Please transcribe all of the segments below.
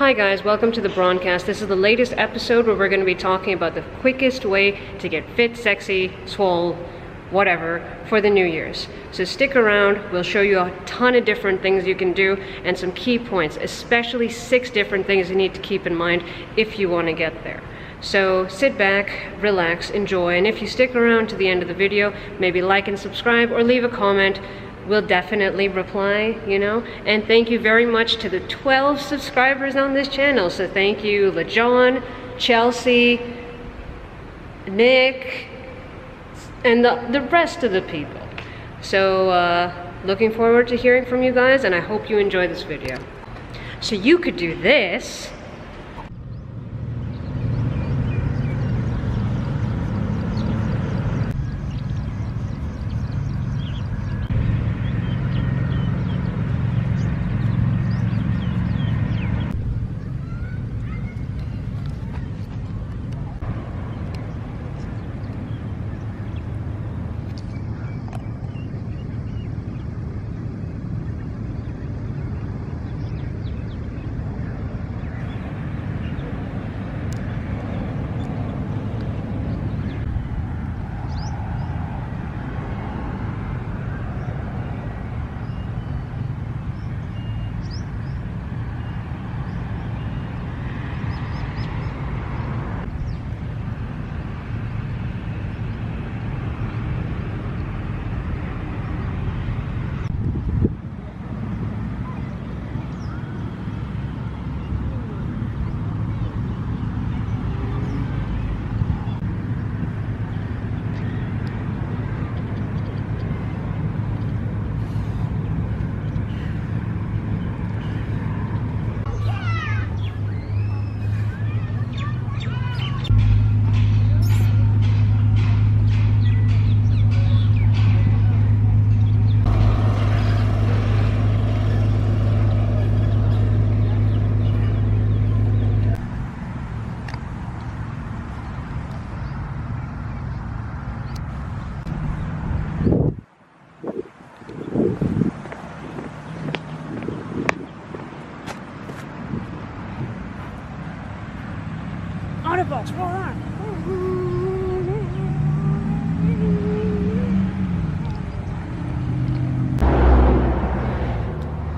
Hi guys, welcome to the Brawncast. This is the latest episode where we're going to be talking about the quickest way to get fit, sexy, swole, whatever, for the New Year's. So stick around, we'll show you a ton of different things you can do and some key points, especially 6 different things you need to keep in mind if you want to get there. So sit back, relax, enjoy, and if you stick around to the end of the video, maybe like and subscribe or leave a comment. We'll definitely reply, you know. And thank you very much to the 12 subscribers on this channel. So thank you, LaJohn, Chelsea, Nick, and the rest of the people. So looking forward to hearing from you guys, and I hope you enjoy this video. So you could do this. Autobots, roll on!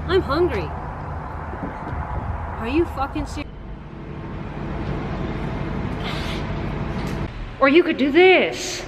I'm hungry. Are you fucking serious? Or you could do this.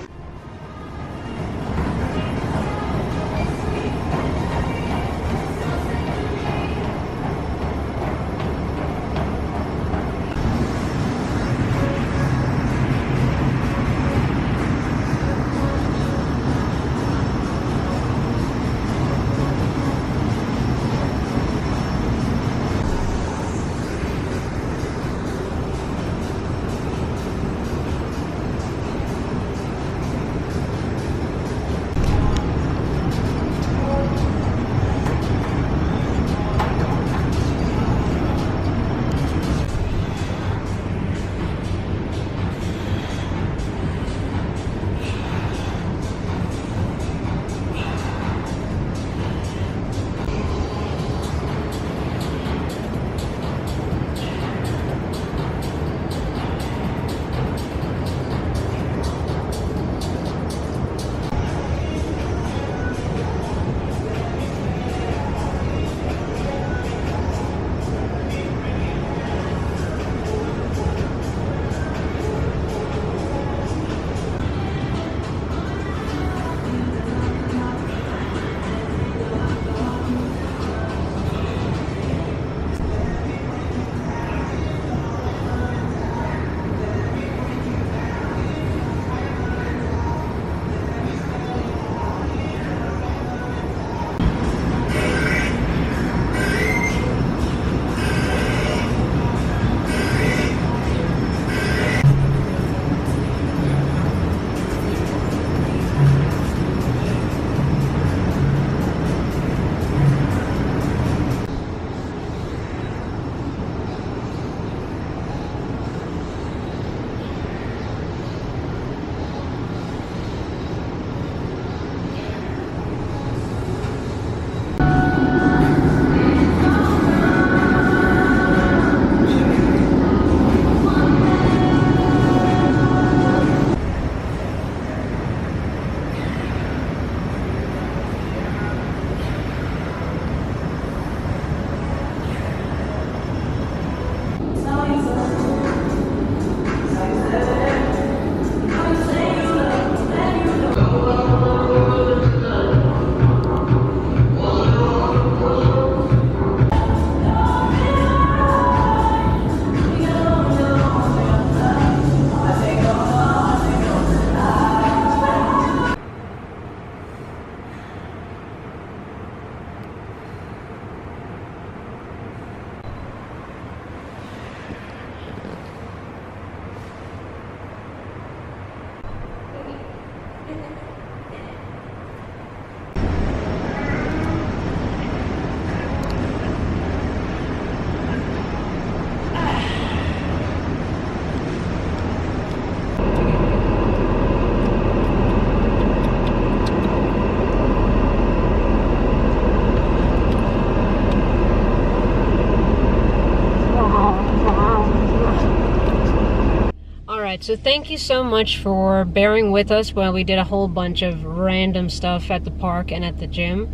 Alright, so thank you so much for bearing with us while we did a whole bunch of random stuff at the park and at the gym.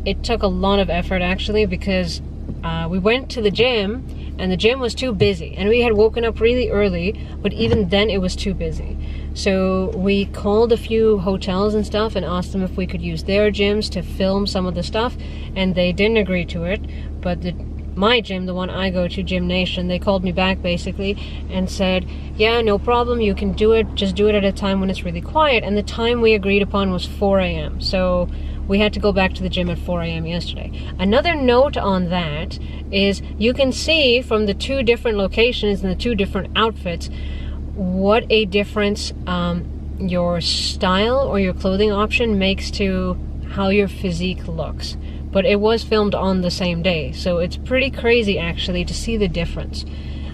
It took a lot of effort actually, because we went to the gym and the gym was too busy, and we had woken up really early, but even then it was too busy. So we called a few hotels and stuff and asked them if we could use their gyms to film some of the stuff, and they didn't agree to it. But my gym, the one I go to, Gym Nation, they called me back basically and said, yeah, no problem, you can do it, just do it at a time when it's really quiet. And the time we agreed upon was 4 a.m. So we had to go back to the gym at 4 a.m. yesterday. Another note on that is you can see from the two different locations and the two different outfits what a difference your style or your clothing option makes to how your physique looks. But it was filmed on the same day, so it's pretty crazy actually to see the difference.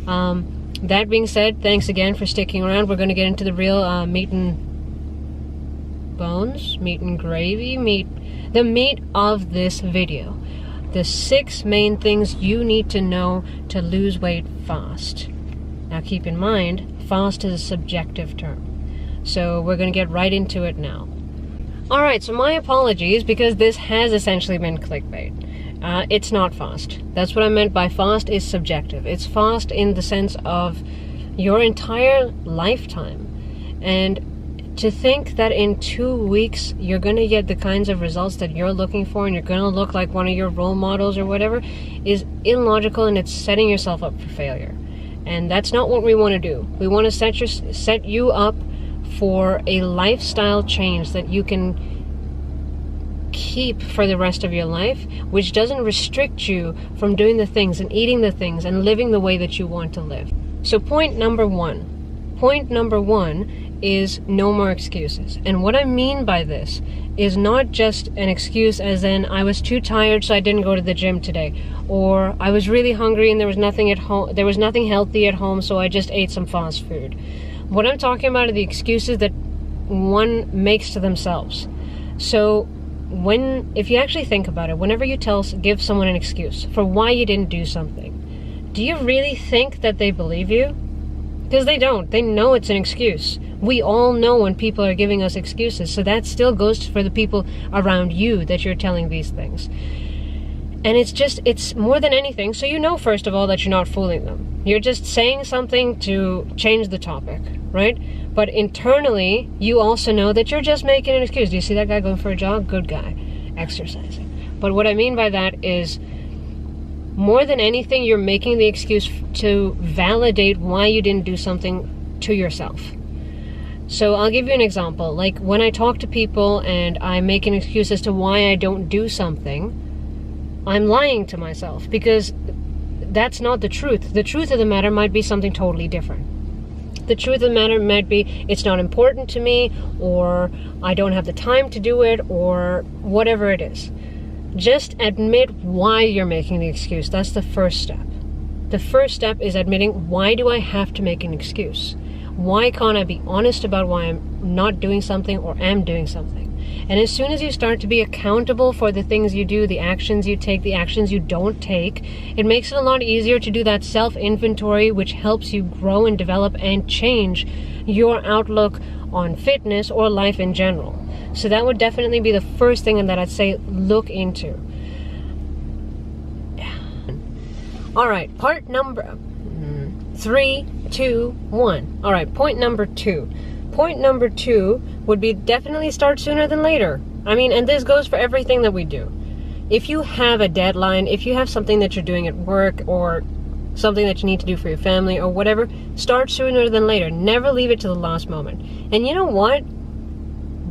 That being said, thanks again for sticking around. We're going to get into the real meat and bones, meat and gravy, the meat of this video. The 6 main things you need to know to lose weight fast. Now keep in mind, fast is a subjective term. So we're going to get right into it now. Alright, so my apologies, because this has essentially been clickbait. It's not fast. That's what I meant by fast is subjective. It's fast in the sense of your entire lifetime. And to think that in 2 weeks you're going to get the kinds of results that you're looking for and you're going to look like one of your role models or whatever is illogical, and it's setting yourself up for failure. And that's not what we want to do. We want to set you up for a lifestyle change that you can keep for the rest of your life, which doesn't restrict you from doing the things and eating the things and living the way that you want to live. So point number one is no more excuses. And what I mean by this is not just an excuse as in I was too tired so I didn't go to the gym today, or I was really hungry and there was nothing at home, there was nothing healthy at home, so I just ate some fast food. What I'm talking about are the excuses that one makes to themselves. So if you actually think about it, whenever you give someone an excuse for why you didn't do something, do you really think that they believe you? Because they don't. They know it's an excuse. We all know when people are giving us excuses, so that still goes for the people around you that you're telling these things. And it's more than anything, so you know first of all that you're not fooling them. You're just saying something to change the topic, right? But internally, you also know that you're just making an excuse. Do you see that guy going for a jog? Good guy. Exercising. But what I mean by that is, more than anything, you're making the excuse to validate why you didn't do something to yourself. So I'll give you an example. Like when I talk to people and I make an excuse as to why I don't do something, I'm lying to myself, because that's not the truth. The truth of the matter might be something totally different. The truth of the matter might be it's not important to me, or I don't have the time to do it, or whatever it is. Just admit why you're making the excuse. That's the first step. The first step is admitting, why do I have to make an excuse? Why can't I be honest about why I'm not doing something or am doing something? And as soon as you start to be accountable for the things you do, the actions you take, the actions you don't take, it makes it a lot easier to do that self-inventory, which helps you grow and develop and change your outlook on fitness or life in general. So that would definitely be the first thing that I'd say look into. Alright, part number 3, 2, 1. Alright, point number 2. Point number 2 would be definitely start sooner than later. I mean, and this goes for everything that we do. If you have a deadline, if you have something that you're doing at work or something that you need to do for your family or whatever, start sooner than later. Never leave it to the last moment. And you know what?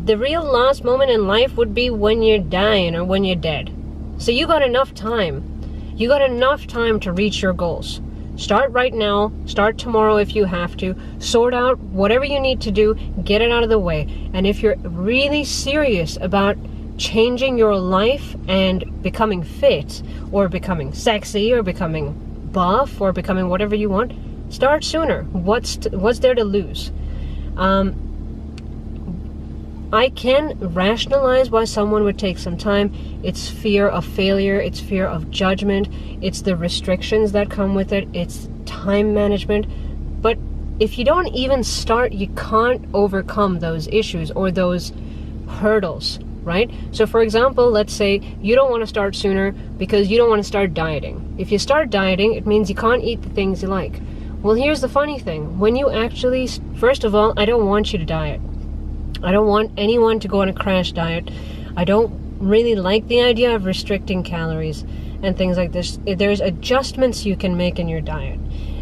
The real last moment in life would be when you're dying or when you're dead. So you got enough time. You got enough time to reach your goals. Start right now, start tomorrow if you have to, sort out whatever you need to do, get it out of the way. And if you're really serious about changing your life and becoming fit, or becoming sexy, or becoming buff, or becoming whatever you want, start sooner. What's there to lose? I can rationalize why someone would take some time. It's fear of failure, it's fear of judgment, it's the restrictions that come with it, it's time management. But if you don't even start, you can't overcome those issues or those hurdles, right? So for example, let's say you don't want to start sooner because you don't want to start dieting. If you start dieting, it means you can't eat the things you like. Well, here's the funny thing. When you actually, first of all, I don't want you to diet. I don't want anyone to go on a crash diet. I don't really like the idea of restricting calories and things like this. There's adjustments you can make in your diet.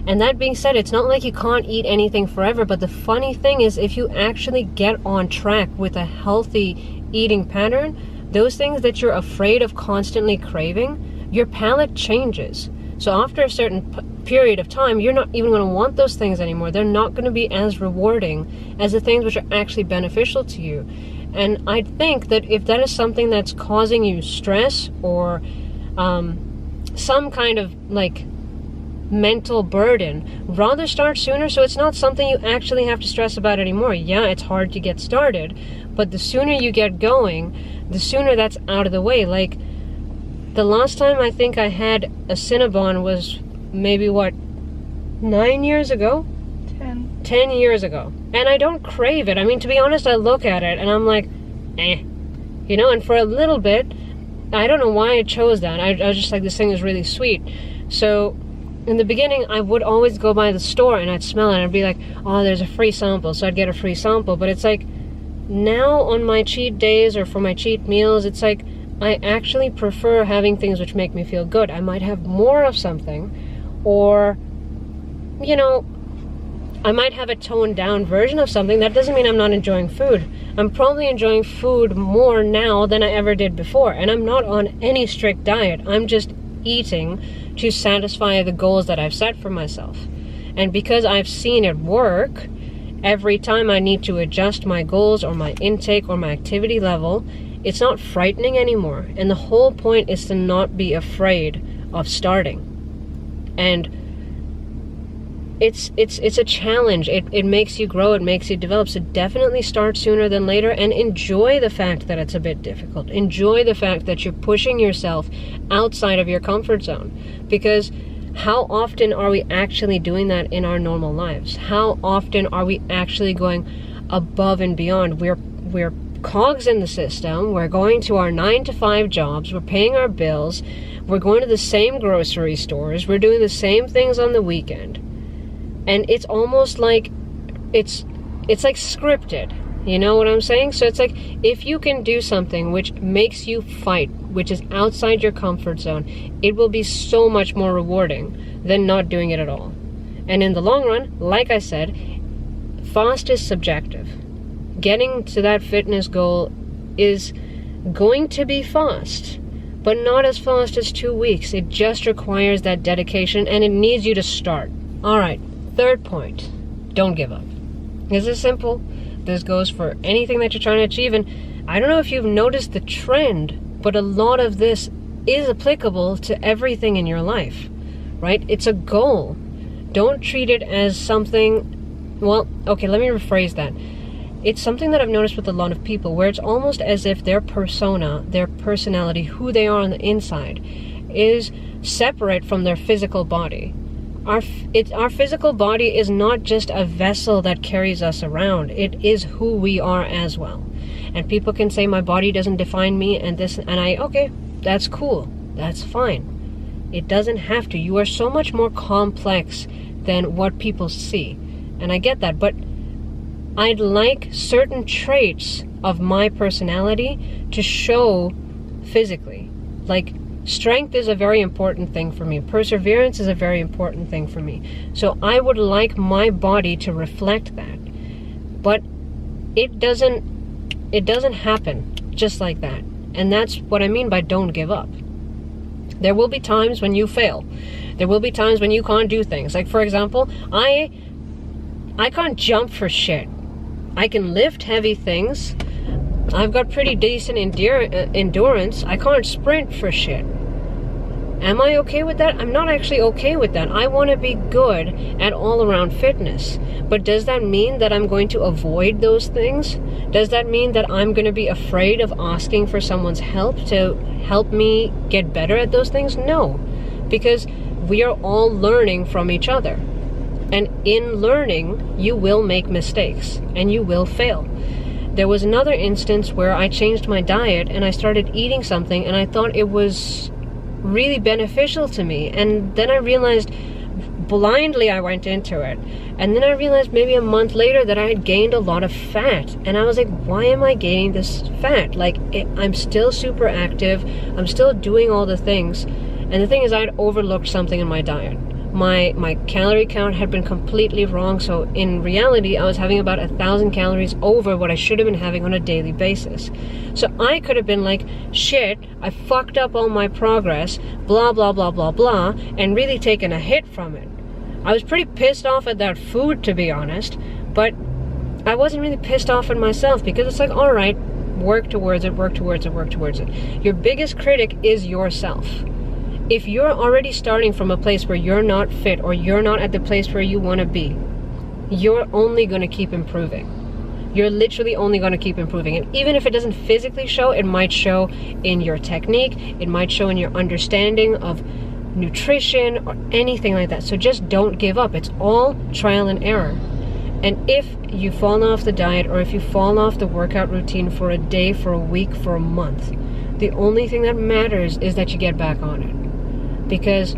And that being said, it's not like you can't eat anything forever, but the funny thing is, if you actually get on track with a healthy eating pattern, those things that you're afraid of constantly craving, your palate changes. So after a certain period of time, you're not even going to want those things anymore. They're not going to be as rewarding as the things which are actually beneficial to you. And I think that if that is something that's causing you stress or some kind of like mental burden, rather start sooner so it's not something you actually have to stress about anymore. Yeah, it's hard to get started, but the sooner you get going, the sooner that's out of the way. Like, the last time I think I had a Cinnabon was maybe, 9 years ago? 10 years ago. And I don't crave it. I mean, to be honest, I look at it and I'm like, you know, and for a little bit, I don't know why I chose that. I was just like, this thing is really sweet. So in the beginning, I would always go by the store and I'd smell it and I'd be like, oh, there's a free sample. So I'd get a free sample. But it's like, now on my cheat days or for my cheat meals, it's like, I actually prefer having things which make me feel good. I might have more of something, or, you know, I might have a toned down version of something. That doesn't mean I'm not enjoying food. I'm probably enjoying food more now than I ever did before. And I'm not on any strict diet. I'm just eating to satisfy the goals that I've set for myself. And because I've seen it work, every time I need to adjust my goals or my intake or my activity level, it's not frightening anymore. And the whole point is to not be afraid of starting. And it's a challenge. It makes you grow, it makes you develop. So definitely start sooner than later, and enjoy the fact that it's a bit difficult. Enjoy the fact that you're pushing yourself outside of your comfort zone. Because how often are we actually doing that in our normal lives? How often are we actually going above and beyond? We're cogs in the system. We're going to our 9-to-5 jobs. We're paying our bills. We're going to the same grocery stores. We're doing the same things on the weekend. And it's almost like it's like scripted. You know what I'm saying? So it's like, if you can do something which makes you fight, which is outside your comfort zone, it will be so much more rewarding than not doing it at all. And in the long run, like I said, fast is subjective. Getting to that fitness goal is going to be fast, but not as fast as 2 weeks. It just requires that dedication, and it needs you to start. Alright, third point, don't give up. This is simple. This goes for anything that you're trying to achieve, and I don't know if you've noticed the trend, but a lot of this is applicable to everything in your life, right? It's a goal. Don't treat it as something, well, okay, let me rephrase that. It's something that I've noticed with a lot of people, where it's almost as if their persona, their personality, who they are on the inside, is separate from their physical body. Our physical body is not just a vessel that carries us around. It is who we are as well. And people can say, my body doesn't define me, and this, and okay, that's cool. That's fine. It doesn't have to. You are so much more complex than what people see. And I get that, but I'd like certain traits of my personality to show physically. Like, strength is a very important thing for me. Perseverance is a very important thing for me. So I would like my body to reflect that. But it doesn't happen just like that. And that's what I mean by don't give up. There will be times when you fail. There will be times when you can't do things. Like, for example, I can't jump for shit. I can lift heavy things. I've got pretty decent endurance. I can't sprint for shit. Am I okay with that? I'm not actually okay with that. I want to be good at all-around fitness. But does that mean that I'm going to avoid those things? Does that mean that I'm going to be afraid of asking for someone's help to help me get better at those things? No. Because we are all learning from each other. And in learning, you will make mistakes and you will fail. There was another instance where I changed my diet and I started eating something and I thought it was really beneficial to me. And then I realized, blindly I went into it. And then I realized maybe a month later that I had gained a lot of fat. And I was like, why am I gaining this fat? Like, I'm still super active. I'm still doing all the things. And the thing is, I had overlooked something in my diet. My calorie count had been completely wrong, so in reality I was having about 1,000 calories over what I should have been having on a daily basis. So I could have been like, shit, I fucked up all my progress, blah blah blah blah blah, and really taken a hit from it. I was pretty pissed off at that food, to be honest, but I wasn't really pissed off at myself, because it's like, alright, work towards it, work towards it, work towards it. Your biggest critic is yourself. If you're already starting from a place where you're not fit, or you're not at the place where you want to be, you're only going to keep improving. You're literally only going to keep improving. And even if it doesn't physically show, it might show in your technique, it might show in your understanding of nutrition or anything like that. So just don't give up. It's all trial and error. And if you fall off the diet, or if you fall off the workout routine for a day, for a week, for a month, the only thing that matters is that you get back on it. Because,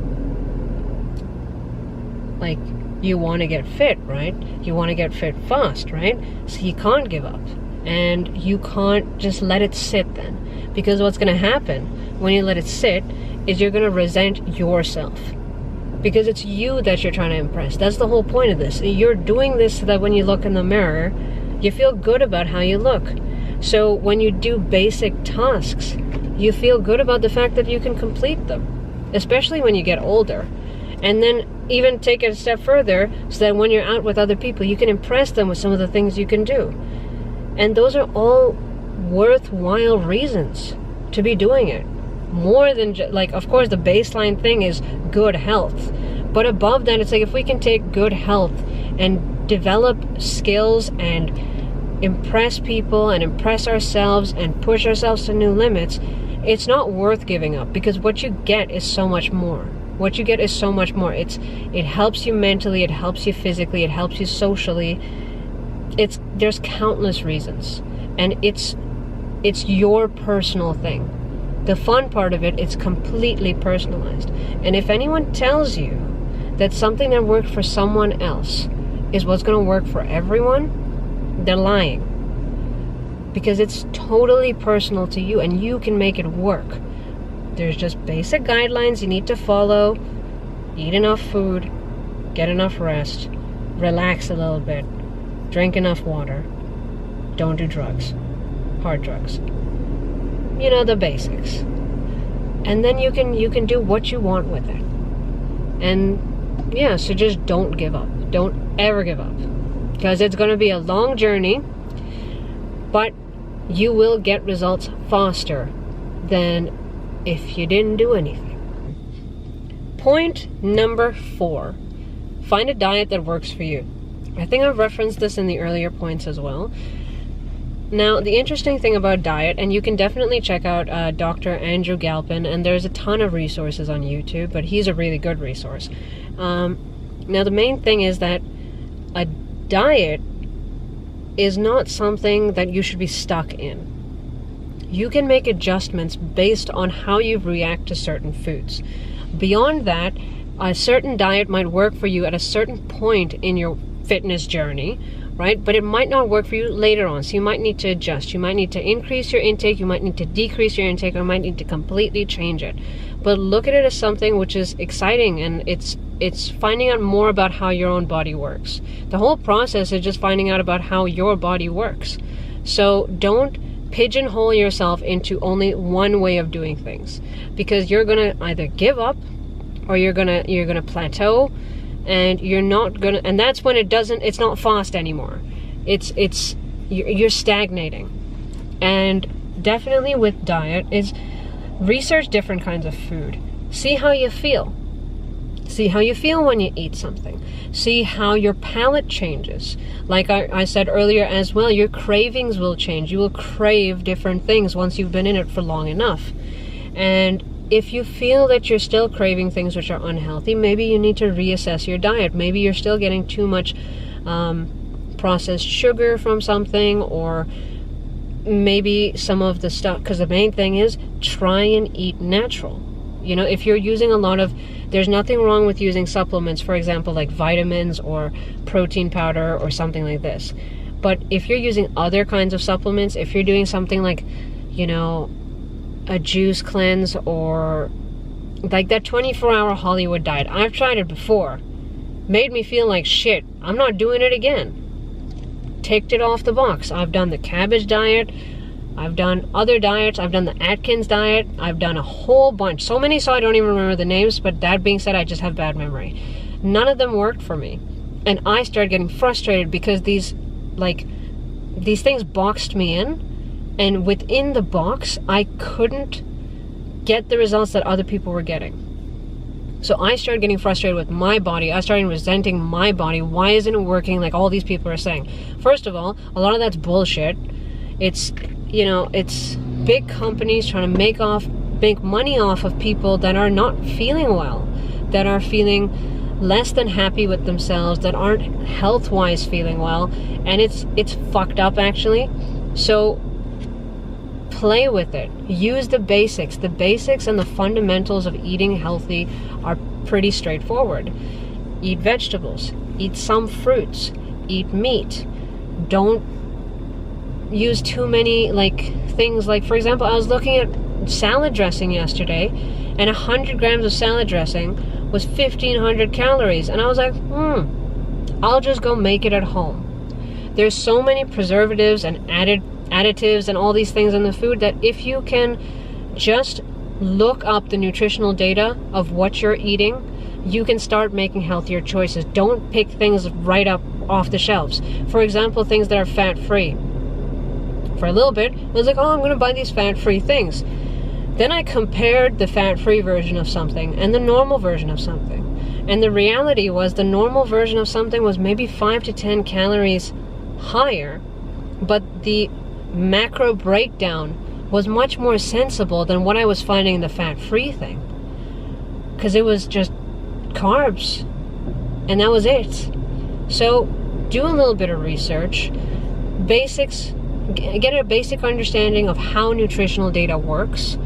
like, you want to get fit, right? You want to get fit fast, right? So you can't give up. And you can't just let it sit then. Because what's going to happen when you let it sit is you're going to resent yourself. Because it's you that you're trying to impress. That's the whole point of this. You're doing this so that when you look in the mirror, you feel good about how you look. So when you do basic tasks, you feel good about the fact that you can complete them. Especially when you get older. And then even take it a step further, so that when you're out with other people, you can impress them with some of the things you can do. And those are all worthwhile reasons to be doing it. More than like, of course, the baseline thing is good health. But above that, it's like, if we can take good health and develop skills and impress people and impress ourselves and push ourselves to new limits, it's not worth giving up, because what you get is so much more. What you get is so much more. It helps you mentally, it helps you physically, it helps you socially. There's countless reasons. And it's your personal thing. The fun part of it, it's completely personalized. And if anyone tells you that something that worked for someone else is what's going to work for everyone, they're lying. Because it's totally personal to you, and you can make it work. There's just basic guidelines you need to follow. Eat enough food, get enough rest, relax a little bit, drink enough water, don't do drugs, hard drugs. You know, the basics. And then you can do what you want with it. And yeah, so just don't give up. Don't ever give up. Because it's going to be a long journey, but you will get results faster than if you didn't do anything. Point number 4. Find a diet that works for you. I think I've referenced this in the earlier points as well. Now, the interesting thing about diet, and you can definitely check out Dr. Andrew Galpin, and there's a ton of resources on YouTube, but he's a really good resource. Now, the main thing is that a diet is not something that you should be stuck in. You can make adjustments based on how you react to certain foods. Beyond that, a certain diet might work for you at a certain point in your fitness journey, right? But it might not work for you later on, so you might need to adjust. You might need to increase your intake, you might need to decrease your intake, or you might need to completely change it. But look at it as something which is exciting, and it's finding out more about how your own body works. The whole process is just finding out about how your body works. So don't pigeonhole yourself into only one way of doing things, because you're gonna either give up or you're gonna plateau, and you're not gonna, and that's when it's not fast anymore. You're stagnating. And definitely with diet is research different kinds of food. See how you feel. See how you feel when you eat something. See how your palate changes. Like I said earlier as well, your cravings will change. You will crave different things once you've been in it for long enough. And if you feel that you're still craving things which are unhealthy, maybe you need to reassess your diet. Maybe you're still getting too much processed sugar from something, or maybe some of the stuff, because the main thing is try and eat natural. You know, if you're using a lot of, there's nothing wrong with using supplements, for example, like vitamins or protein powder or something like this. But if you're using other kinds of supplements, if you're doing something like, you know, a juice cleanse, or like that 24-hour Hollywood diet, I've tried it before, made me feel like shit. I'm not doing it again. Ticked it off the box. I've done the cabbage diet, I've done other diets, I've done the Atkins diet, I've done a whole bunch, so many so I don't even remember the names. But that being said, I just have bad memory. None of them worked for me, and I started getting frustrated because these things boxed me in, and within the box I couldn't get the results that other people were getting. So I started getting frustrated with my body. I started resenting my body. Why isn't it working like all these people are saying? First of all, a lot of that's bullshit. It's, you know, it's big companies trying to make money off of people that are not feeling well, that are feeling less than happy with themselves, that aren't health-wise feeling well, and it's fucked up actually. So play with it. Use the basics. The basics and the fundamentals of eating healthy are pretty straightforward. Eat vegetables. Eat some fruits. Eat meat. Don't use too many things like, for example, I was looking at salad dressing yesterday, and 100 grams of salad dressing was 1,500 calories, and I was like, I'll just go make it at home. There's so many preservatives and additives and all these things in the food that if you can just look up the nutritional data of what you're eating, you can start making healthier choices. Don't pick things right up off the shelves. For example, things that are fat-free. For a little bit, I was like, oh, I'm going to buy these fat-free things. Then I compared the fat-free version of something and the normal version of something. And the reality was the normal version of something was maybe 5 to 10 calories higher, but the macro breakdown was much more sensible than what I was finding in the fat-free thing, because it was just carbs and that was it. So do a little bit of research, basics, get a basic understanding of how nutritional data works.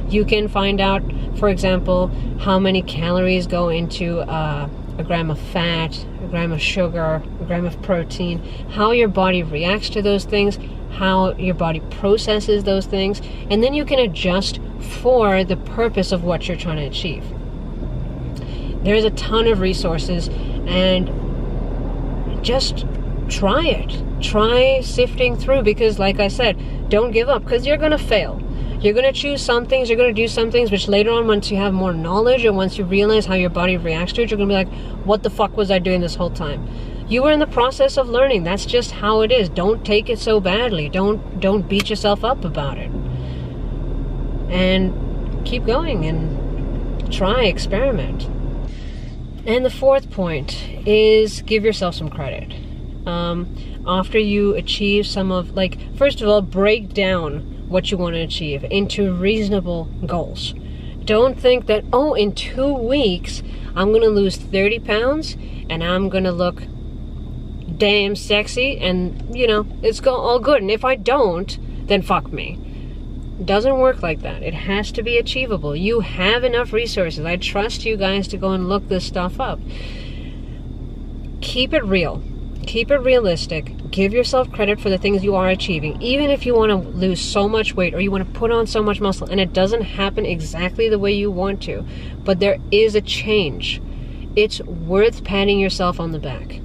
You can find out, for example, how many calories go into a gram of fat, a gram of sugar, a gram of protein, how your body reacts to those things, how your body processes those things, and then you can adjust for the purpose of what you're trying to achieve. There's a ton of resources, and just try it. Try sifting through, because like I said, don't give up, because you're going to fail. You're going to choose some things, you're going to do some things, which later on, once you have more knowledge, or once you realize how your body reacts to it, you're going to be like, what the fuck was I doing this whole time? You were in the process of learning. That's just how it is. Don't take it so badly. Don't beat yourself up about it. And keep going and try, experiment. And the fourth point is give yourself some credit. After you achieve some of, first of all, break down what you want to achieve into reasonable goals. Don't think that, oh, in 2 weeks, I'm going to lose 30 pounds and I'm going to look damn sexy and, you know, it's all good. And if I don't, then fuck me. It doesn't work like that. It has to be achievable. You have enough resources. I trust you guys to go and look this stuff up. Keep it real. Keep it realistic. Give yourself credit for the things you are achieving. Even if you want to lose so much weight or you want to put on so much muscle and it doesn't happen exactly the way you want to, but there is a change, it's worth patting yourself on the back.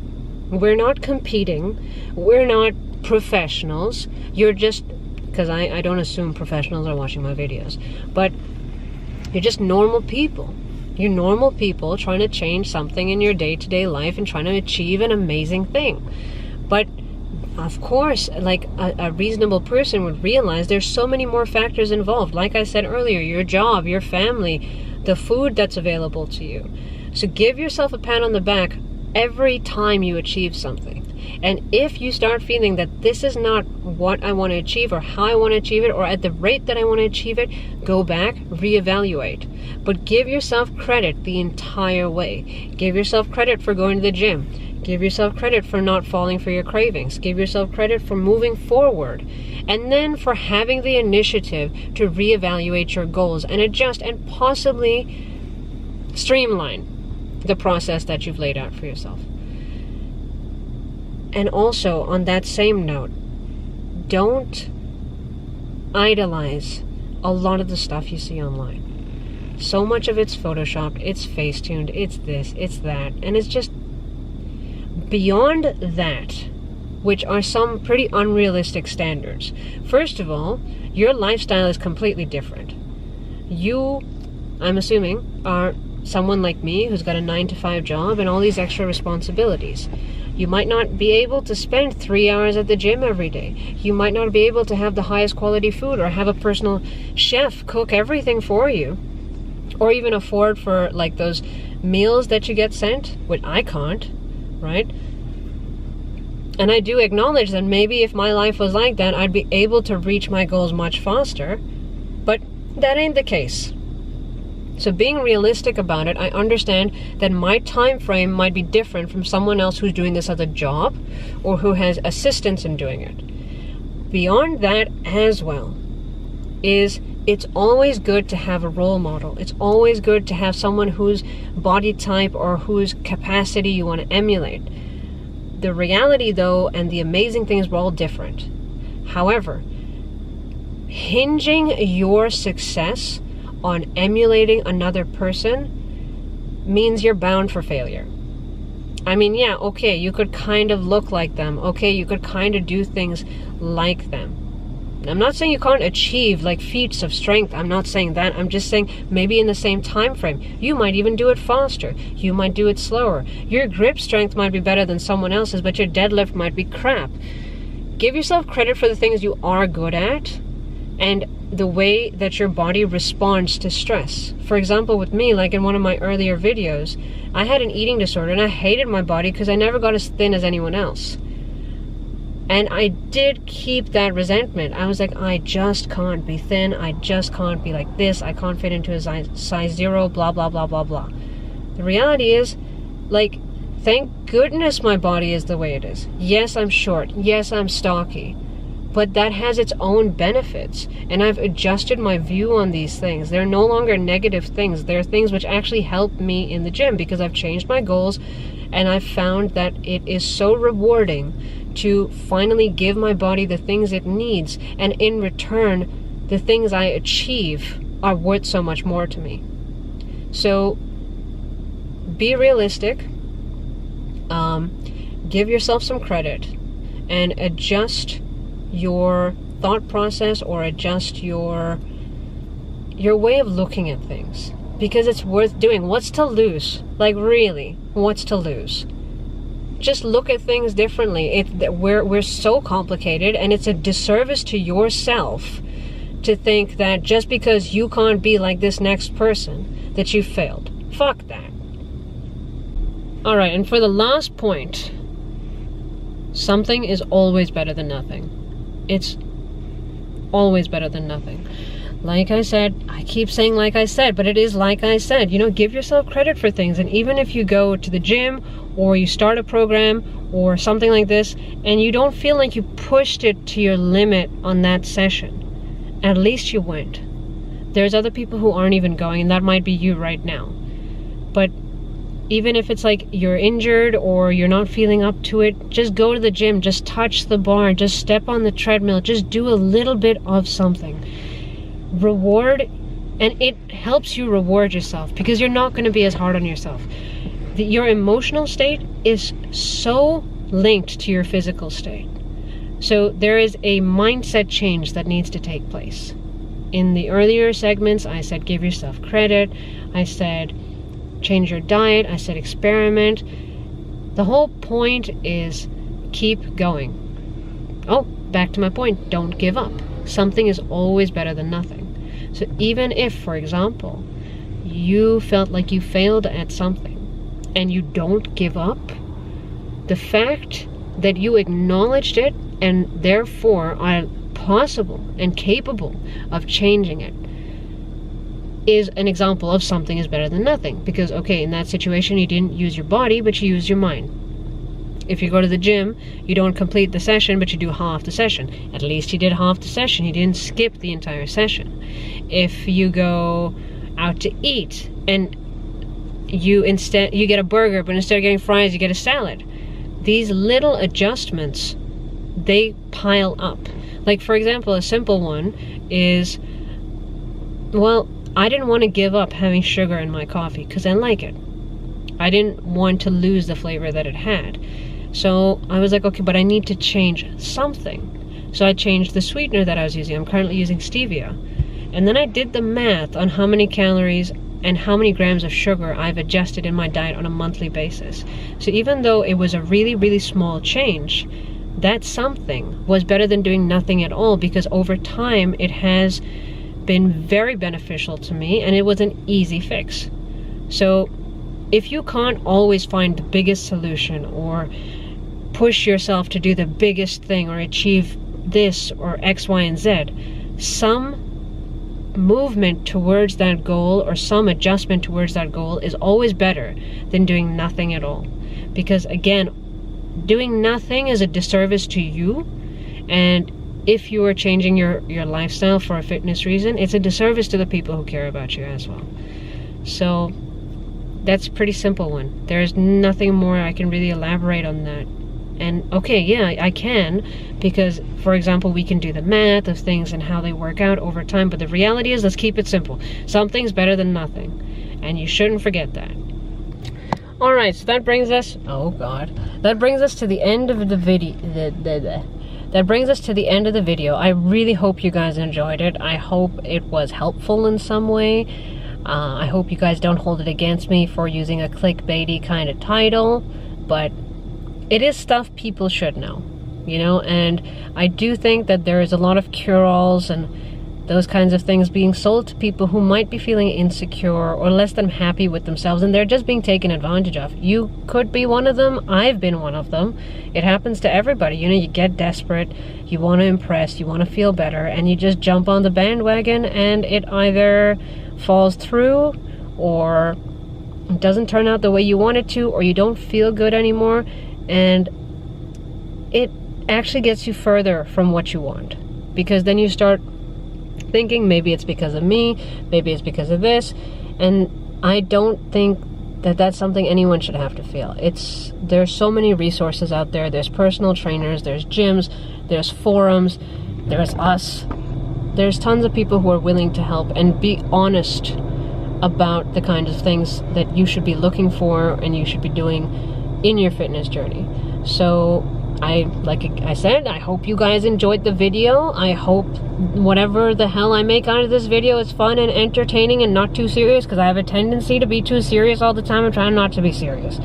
We're not competing. We're not professionals. You're just, because I don't assume professionals are watching my videos, but you're just normal people. You're normal people trying to change something in your day-to-day life and trying to achieve an amazing thing. But of course, like a reasonable person would realize there's so many more factors involved. Like I said earlier, your job, your family, the food that's available to you. So give yourself a pat on the back every time you achieve something. And if you start feeling that this is not what I want to achieve or how I want to achieve it or at the rate that I want to achieve it, go back, reevaluate. But give yourself credit the entire way. Give yourself credit for going to the gym. Give yourself credit for not falling for your cravings. Give yourself credit for moving forward. And then for having the initiative to reevaluate your goals and adjust and possibly streamline the process that you've laid out for yourself. And also, on that same note, don't idolize a lot of the stuff you see online. So much of it's photoshopped, it's face-tuned, it's this, it's that, and it's just beyond that, which are some pretty unrealistic standards. First of all, your lifestyle is completely different. You, I'm assuming, are someone like me who's got a 9-to-5 job and all these extra responsibilities. You might not be able to spend 3 hours at the gym every day. You might not be able to have the highest quality food or have a personal chef cook everything for you, or even afford for like those meals that you get sent, which I can't, right? And I do acknowledge that maybe if my life was like that, I'd be able to reach my goals much faster, but that ain't the case. So being realistic about it, I understand that my time frame might be different from someone else who's doing this as a job or who has assistance in doing it. Beyond that as well is it's always good to have a role model. It's always good to have someone whose body type or whose capacity you want to emulate. The reality though, and the amazing things, we're all different. However, hinging your success on emulating another person means you're bound for failure. I mean, yeah, okay, you could kind of look like them. Okay, you could kind of do things like them. I'm not saying you can't achieve like feats of strength. I'm not saying that. I'm just saying maybe in the same time frame. You might even do it faster. You might do it slower. Your grip strength might be better than someone else's, but your deadlift might be crap. Give yourself credit for the things you are good at and the way that your body responds to stress. For example, with me, like in one of my earlier videos, I had an eating disorder and I hated my body because I never got as thin as anyone else. And I did keep that resentment. I was like, I just can't be thin. I just can't be like this. I can't fit into a size 0, blah, blah, blah, blah, blah. The reality is, like, thank goodness my body is the way it is. Yes, I'm short. Yes, I'm stocky. But that has its own benefits, and I've adjusted my view on these things. They're no longer negative things. They're things which actually help me in the gym because I've changed my goals, and I've found that it is so rewarding to finally give my body the things it needs, and in return, the things I achieve are worth so much more to me. So, be realistic, give yourself some credit, and adjust your thought process or adjust your way of looking at things, because it's worth doing. What's to lose? Like, really, what's to lose? Just look at things differently. We're so complicated, and it's a disservice to yourself to think that just because you can't be like this next person that you failed. Fuck that. Alright, and for the last point, something is always better than nothing. It's always better than nothing. Like I said, I keep saying like I said, but it is like I said. You know, give yourself credit for things. And even if you go to the gym or you start a program or something like this and you don't feel like you pushed it to your limit on that session, at least you went. There's other people who aren't even going, and that might be you right now. But even if it's like you're injured or you're not feeling up to it, just go to the gym, just touch the bar, just step on the treadmill, just do a little bit of something. Reward, and it helps you reward yourself because you're not going to be as hard on yourself. Your emotional state is so linked to your physical state. So there is a mindset change that needs to take place. In the earlier segments, I said give yourself credit. I said change your diet. I said experiment. The whole point is keep going. Oh, back to my point. Don't give up. Something is always better than nothing. So even if, for example, you felt like you failed at something and you don't give up, the fact that you acknowledged it and therefore are possible and capable of changing it is an example of something is better than nothing. Because, okay, in that situation, you didn't use your body, but you used your mind. If you go to the gym, you don't complete the session, but you do half the session. At least you did half the session. You didn't skip the entire session. If you go out to eat and you get a burger, but instead of getting fries, you get a salad. These little adjustments, they pile up. Like, for example, a simple one is, well, I didn't want to give up having sugar in my coffee because I like it. I didn't want to lose the flavor that it had. So I was like, okay, but I need to change something. So I changed the sweetener that I was using. I'm currently using stevia. And then I did the math on how many calories and how many grams of sugar I've adjusted in my diet on a monthly basis. So even though it was a really, really small change, that something was better than doing nothing at all, because over time it has been very beneficial to me and it was an easy fix. So if you can't always find the biggest solution or push yourself to do the biggest thing or achieve this or X, Y, and Z, some movement towards that goal or some adjustment towards that goal is always better than doing nothing at all. Because again, doing nothing is a disservice to you, and if you are changing your lifestyle for a fitness reason, it's a disservice to the people who care about you as well. So that's a pretty simple one. There's nothing more I can really elaborate on that. And okay, yeah, I can, because, for example, we can do the math of things and how they work out over time, but the reality is, let's keep it simple. Something's better than nothing, and you shouldn't forget that. Alright, so that brings us, oh god, that brings us to the end of the video. That brings us to the end of the video. I really hope you guys enjoyed it. I hope it was helpful in some way. I hope you guys don't hold it against me for using a clickbaity kind of title, but it is stuff people should know, you know, and I do think that there is a lot of cure-alls and those kinds of things being sold to people who might be feeling insecure or less than happy with themselves, and they're just being taken advantage of. You could be one of them. I've been one of them. It happens to everybody. You know, you get desperate, you want to impress, you want to feel better, and you just jump on the bandwagon, and it either falls through or it doesn't turn out the way you want it to, or you don't feel good anymore, and it actually gets you further from what you want, because then you start thinking, maybe it's because of me, maybe it's because of this, and I don't think that that's something anyone should have to feel. There's so many resources out there. There's personal trainers, there's gyms, there's forums, there's us. There's tons of people who are willing to help and be honest about the kinds of things that you should be looking for and you should be doing in your fitness journey. So like I said, I hope you guys enjoyed the video. I hope whatever the hell I make out of this video is fun and entertaining and not too serious, because I have a tendency to be too serious all the time. I'm trying not to be serious.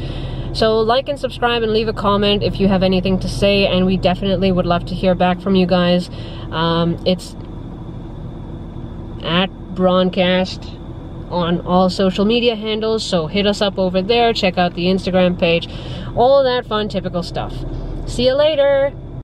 So like and subscribe and leave a comment if you have anything to say, and we definitely would love to hear back from you guys. It's at Brawncast on all social media handles, so hit us up over there, check out the Instagram page, all that fun typical stuff. See you later!